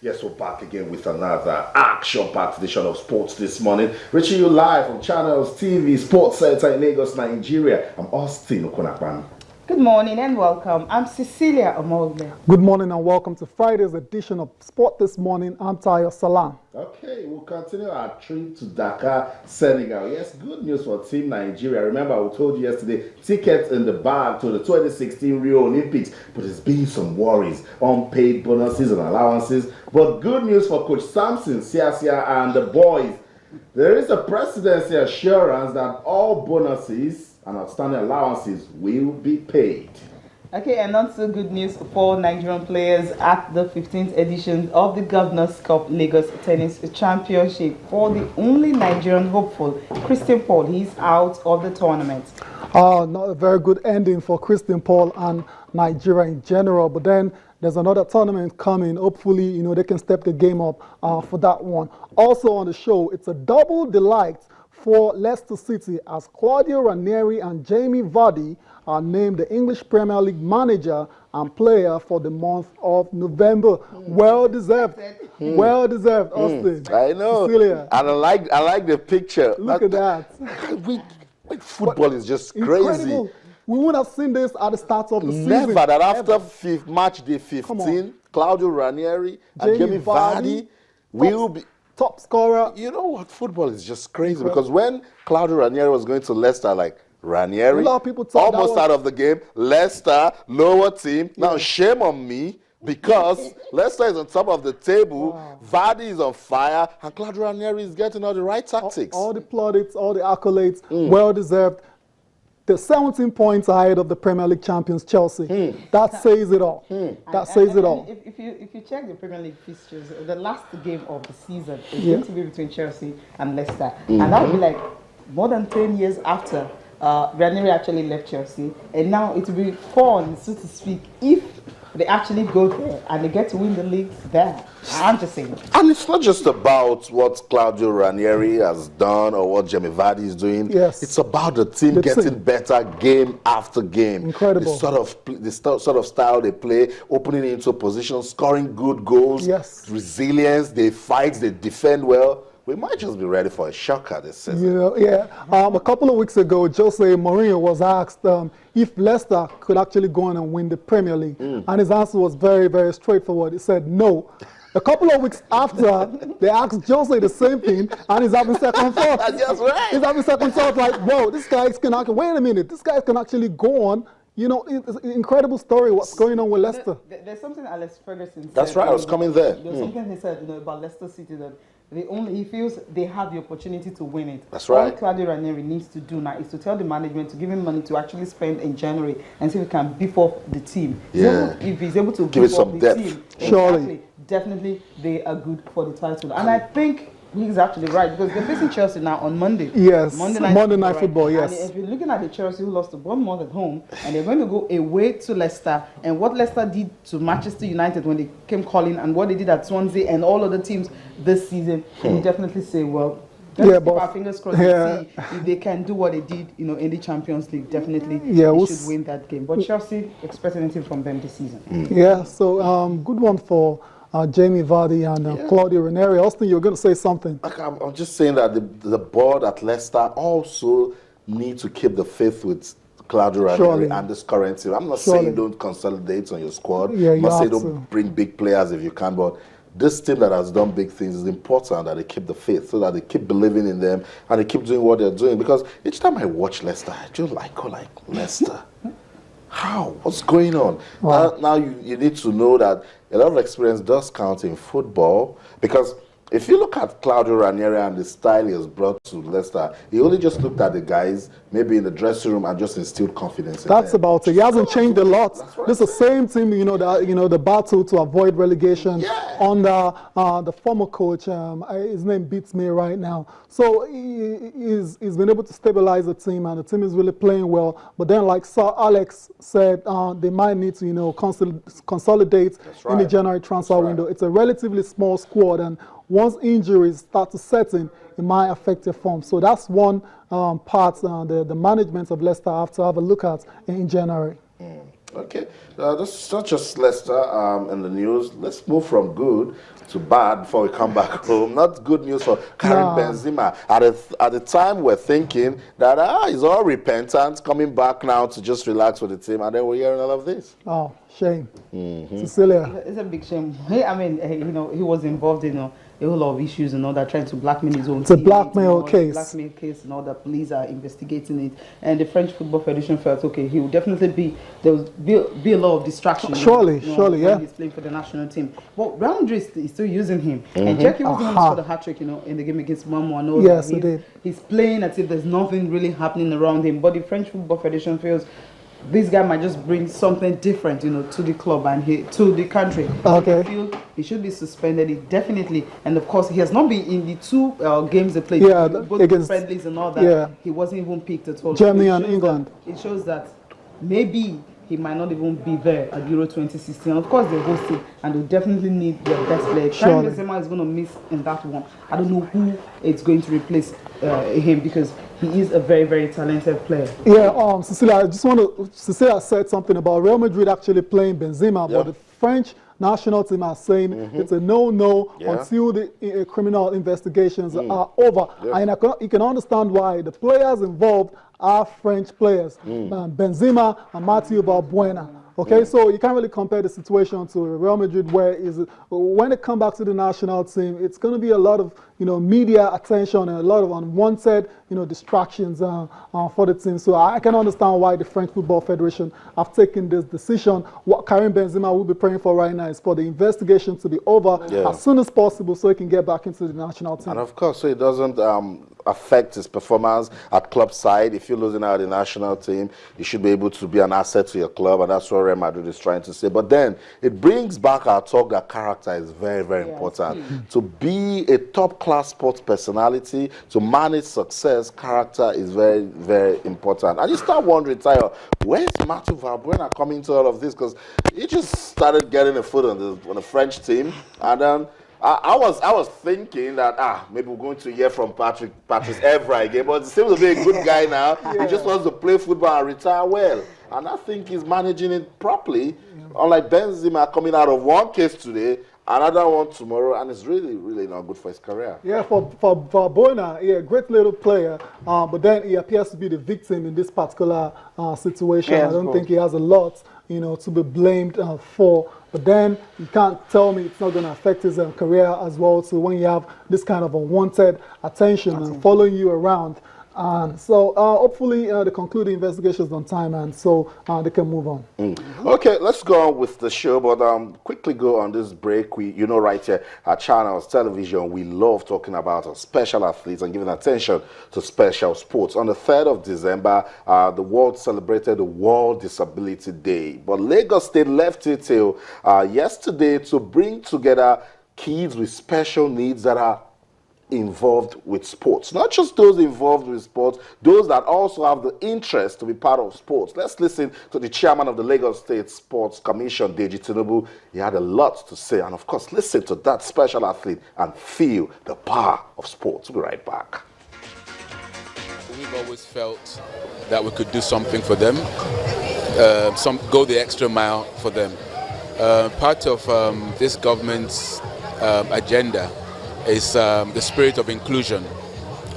Yes, we're back again with another action-packed edition of Sports This Morning, reaching you live from Channels TV Sports Center in Lagos, Nigeria. I'm Austin Okon-akpan. Good morning and welcome. I'm Cecilia Omogle. Good morning and welcome to Friday's edition of Sport This Morning. I'm Tayo Salam. Okay, we'll continue our trip to Dakar, Senegal. Yes, good news for Team Nigeria. Remember, we told you yesterday, tickets in the bag to the 2016 Rio Olympics, but there's been some worries, unpaid bonuses and allowances. But good news for Coach Samson, Siasia and the boys. There is a presidency assurance that all bonuses and outstanding allowances will be paid. Okay, and not so good news for Nigerian players at the 15th edition of the Governors Cup Lagos Tennis Championship. For the only Nigerian hopeful, Christian Paul, he's out of the tournament. Not a very good ending for Christian Paul and Nigeria in general, but then there's another tournament coming. Hopefully, they can step the game up for that one. Also on the show, it's a double delight for Leicester City as Claudio Ranieri and Jamie Vardy are named the English Premier League manager and player for the month of November. Well deserved. Well deserved, Austin. I know. Cecilia. And I like the picture. Look at that. Football is just Incredible. crazy. We wouldn't have seen this at the start of the season. Never that after match day 15, Claudio Ranieri and Jamie Vardy will be top scorer. You know what? Football is just crazy because when Claudio Ranieri was going to Leicester, like Ranieri, a lot of people thought almost out of the game. Leicester, lower team. Now, shame on me because Leicester is on top of the table. Wow. Vardy is on fire, and Claudio Ranieri is getting all the right tactics. All the plaudits, all the accolades, well deserved. They're 17 points ahead of the Premier League champions, Chelsea. That says it all. That says it all. If you check the Premier League fixtures, the last game of the season is going to be between Chelsea and Leicester. And that would be like more than 10 years after Ranieri actually left Chelsea. And now it will be fun, so to speak, if they actually go there and they get to win the league there. I'm just saying. And it's not just about what Claudio Ranieri has done or what Jamie Vardy is doing. Yes. It's about the team getting better game after game. Incredible. The sort of style they play, opening into position, scoring good goals. Yes. Resilience, they fight, they defend well. We might just be ready for a shocker this season. A couple of weeks ago, Jose Mourinho was asked if Leicester could actually go on and win the Premier League. And his answer was very, very straightforward. He said no. A couple of weeks after, they asked Jose the same thing, and he's having second thoughts. That's right. He's having second thoughts like, whoa, this guy can actually, wait a minute, this guy can actually go on. It's an incredible story what's going on with Leicester. There's something Alex Ferguson said. That's right, I was coming there. There's something he said about Leicester City that he feels they have the opportunity to win it. That's right. All Claudio Ranieri needs to do now is to tell the management to give him money to actually spend in January and see if he can beef up the team. Yeah. If he's able to give it beef some up the depth. team, Surely. Definitely they are good for the title. And I think he's actually right because they're facing Chelsea now on Monday. Yes, Monday night football, yes. And if you're looking at the Chelsea who lost to Bournemouth at home, and they're going to go away to Leicester, and what Leicester did to Manchester United when they came calling, and what they did at Swansea and all other teams this season, you definitely say, well, let's keep our fingers crossed and see if they can do what they did, in the Champions League. Definitely, they should win that game. But Chelsea expect anything from them this season. Yeah, so good one for Jamie Vardy and Claudio Ranieri. Austin, you're going to say something. I'm just saying that the board at Leicester also need to keep the faith with Claudio Ranieri and this current team. I'm not saying don't consolidate on your squad. I'm not saying don't bring big players if you can, but this team that has done big things is important that they keep the faith so that they keep believing in them and they keep doing what they're doing. Because each time I watch Leicester, I just Leicester. How? What's going on? Wow. Now you need to know that a lot of experience does count in football because if you look at Claudio Ranieri and the style he has brought to Leicester, he only just looked at the guys maybe in the dressing room and just instilled confidence in That's them. about it. He hasn't changed a lot. It's the same team, the battle to avoid relegation under the former coach. His name beats me right now. So he's been able to stabilize the team, and the team is really playing well. But then, like Sir Alex said, they might need to, consolidate in the January transfer window. It's a relatively small squad, and once injuries start to set in, it might affect your form. So that's one part the management of Leicester have to have a look at in January. Okay, this is not just Leicester in the news. Let's move from good to bad before we come back home. Not good news for Karim Benzema. At the time, we're thinking that he's all repentant, coming back now to just relax with the team, and then we're hearing all of this. Oh, shame. Cecilia. It's a big shame. I mean, he was involved in a whole lot of issues and all that, trying to blackmail his own team. It's a blackmail case. Blackmail case and all that. Police are investigating it. And the French Football Federation felt, okay, he will definitely there will be a lot of distraction. Surely, when he's playing for the national team. But Real Madrid is still using him. And Jackie was the one who scored the hat-trick, in the game against Malmo and all that. Yes, he did. He's playing as if there's nothing really happening around him. But the French Football Federation feels this guy might just bring something different, to the club and to the country. Okay. I feel he should be suspended, definitely. And of course, he has not been in the two games they played, both against friendlies and all that. Yeah. He wasn't even picked at all. Germany and England. It shows that maybe he might not even be there at Euro 2016. Of course, they're hosting, and they'll definitely need their best player. Karim Benzema is going to miss in that one. I don't know who it's going to replace him, because he is a very, very talented player. Yeah, Cecilia, Cecilia said something about Real Madrid actually playing Benzema, but the French national team are saying it's a no-no until the criminal investigations are over. And you can understand why. The players involved are French players, Benzema and Mathieu Valbuena. Okay, so you can't really compare the situation to Real Madrid, where when they come back to the national team, it's going to be a lot of media attention and a lot of unwanted distractions for the team. So I can understand why the French Football Federation have taken this decision. What Karim Benzema will be praying for right now is for the investigation to be over as soon as possible, so he can get back into the national team. And of course, so it doesn't affect his performance at club side. If you're losing out the national team, you should be able to be an asset to your club, and that's what Real Madrid is trying to say. But then it brings back our talk that character is very, very important. To be a top-class sports personality, to manage success, character is very, very important. And you start wondering, Tayo, where's Mathieu Valbuena coming to all of this? Because he just started getting a foot on the French team, and then I was thinking that maybe we're going to hear from Patrice Evra again, but he seems to be a good guy now. He just wants to play football and retire well, and I think he's managing it properly. Unlike Benzema coming out of one case today, another one tomorrow, and it's really, really not good for his career. Yeah, for Valbuena, great little player, but then he appears to be the victim in this particular situation. I don't think he has a lot, to be blamed for. But then you can't tell me it's not going to affect his career as well. So when you have this kind of unwanted attention and following you around, so hopefully they conclude the investigations on time, and so they can move on. Okay, let's go on with the show, but quickly go on this break. Right here at Channels Television, we love talking about our special athletes and giving attention to special sports. On the 3rd of December, the world celebrated the World Disability Day, but Lagos State left it till yesterday to bring together kids with special needs that are involved with sports. Not just those involved with sports, those that also have the interest to be part of sports. Let's listen to the chairman of the Lagos State Sports Commission, Deji Tinubu. He had a lot to say, and of course, listen to that special athlete and feel the power of sports. We'll be right back. We've always felt that we could do something for them, go the extra mile for them. Part of this government's agenda is the spirit of inclusion,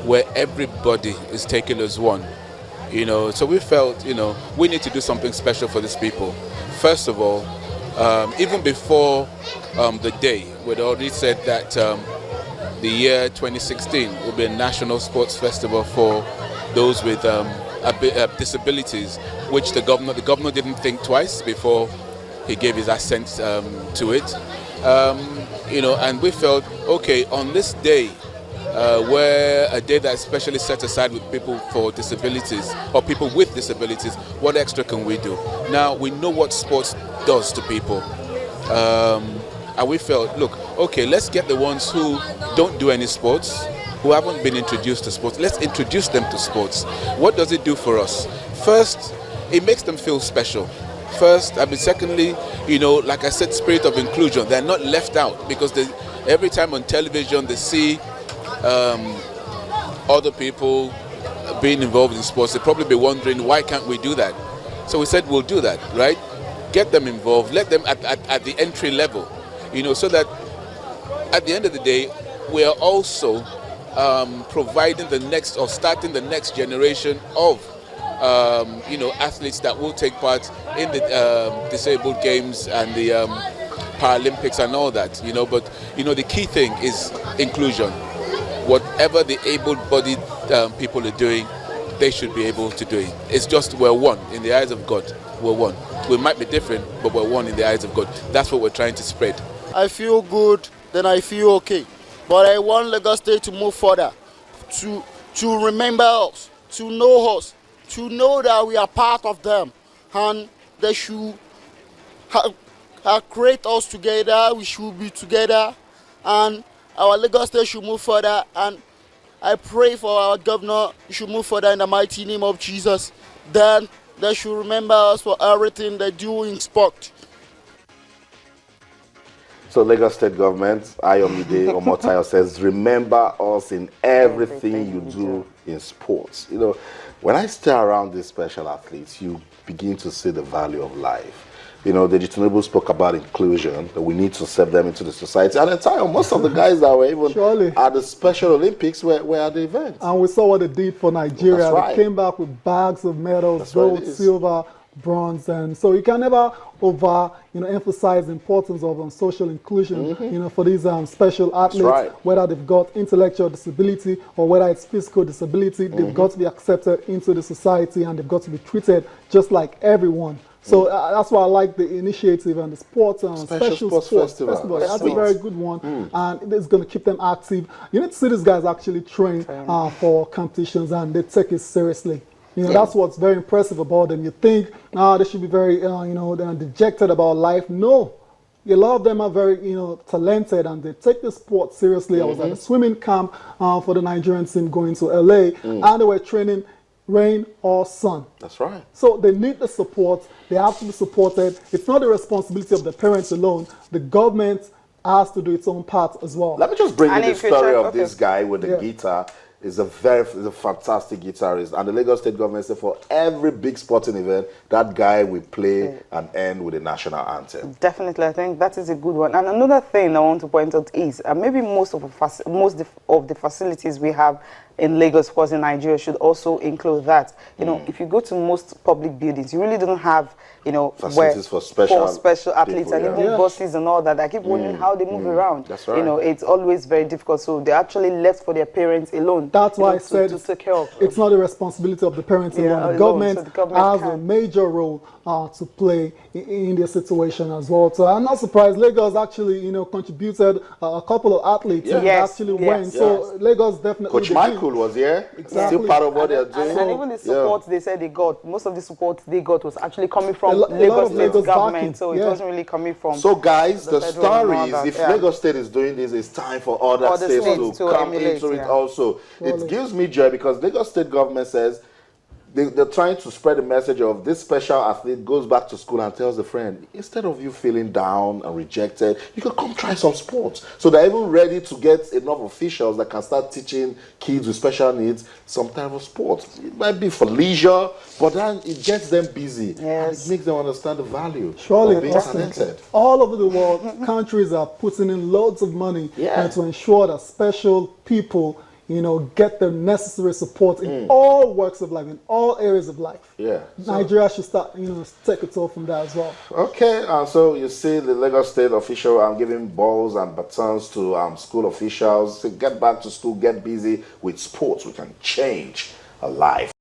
where everybody is taken as one. So we felt, we need to do something special for these people. First of all, even before the day, we'd already said that the year 2016 will be a national sports festival for those with disabilities, which the governor didn't think twice before he gave his assent to it. And we felt, okay, on this day, where a day that's specially set aside with people for disabilities or people with disabilities, what extra can we do? Now, we know what sports does to people. And we felt, look, okay, let's get the ones who don't do any sports, who haven't been introduced to sports. Let's introduce them to sports. What does it do for us? First, it makes them feel special. Secondly, like I said, spirit of inclusion. They're not left out, because every time on television they see other people being involved in sports, they'll probably be wondering, why can't we do that? So we said, we'll do that, right? get them involved, let them at the entry level, so that at the end of the day, we are also providing the next or starting the next generation of athletes that will take part in the disabled games and the Paralympics and all that. But the key thing is inclusion. Whatever the able-bodied people are doing, they should be able to do it. It's just we're one in the eyes of God. We're one. We might be different, but we're one in the eyes of God. That's what we're trying to spread. I feel good, then I feel okay. But I want Lagos State to move further, to remember us, to know us, to know that we are part of them, and they should create us together. We should be together, and our Lagos State should move further. And I pray for our governor, he should move further in the mighty name of Jesus. Then they should remember us for everything they do in sport. So Lagos State government, Ayomide Omotayo says, remember us in everything you do in sports. When I stay around these special athletes, you begin to see the value of life. The Tinubu spoke about inclusion, that we need to set them into the society. And entire most of the guys that were even at the Special Olympics were at the event. And we saw what they did for Nigeria. That's right. They came back with bags of medals, gold, silver, bronze, and so you can never emphasize the importance of social inclusion, for these special athletes, whether they've got intellectual disability or whether it's physical disability, they've got to be accepted into the society and they've got to be treated just like everyone. So that's why I like the initiative and the sports special sports festival. That's a very good one, and it's going to keep them active. You need to see these guys actually train for competitions, and they take it seriously. That's what's very impressive about them. You think they should be very they're dejected about life. No, a lot of them are very talented, and they take the sport seriously. I was at a swimming camp for the Nigerian team going to LA, and they were training rain or sun. That's right. So they need the support. They have to be supported. It's not the responsibility of the parents alone. The government has to do its own part as well. Let me just bring you the story of this guy with the guitar. He's a fantastic guitarist, and the Lagos State government said for every big sporting event, that guy will play and end with a national anthem. Definitely, I think that is a good one. And another thing I want to point out is maybe most of the facilities we have in Lagos, of course, in Nigeria, should also include that. If you go to most public buildings, you really don't have, facilities for special athletes people, and even buses and all that. I keep wondering how they move around. That's right. It's always very difficult. So they actually left for their parents alone. That's why I said to take care of. It's not the responsibility of the parents alone. The government has a major role to play in their situation as well. So I'm not surprised. Lagos actually, contributed a couple of athletes that actually went. So Lagos definitely. Coach Michael was here. Exactly. Still part of what they're doing. And even the support they said they got, most of the support they got was actually coming from Lagos State government. So it wasn't really coming from. So guys, the story is, if Lagos State is doing this, it's time for other states to come into it also. It gives me joy because Lagos State government says they're trying to spread the message of this special athlete goes back to school and tells a friend, instead of you feeling down and rejected, you can come try some sports. So they're even ready to get enough officials that can start teaching kids with special needs some type of sports. It might be for leisure, but then it gets them busy. And it makes them understand the value of being talented. All over the world, countries are putting in loads of money to ensure that special people get the necessary support in all walks of life, in all areas of life. Nigeria should start, take it all from that as well. Okay, so you see the Lagos State official giving balls and batons to school officials to get back to school, get busy with sports. We can change a life.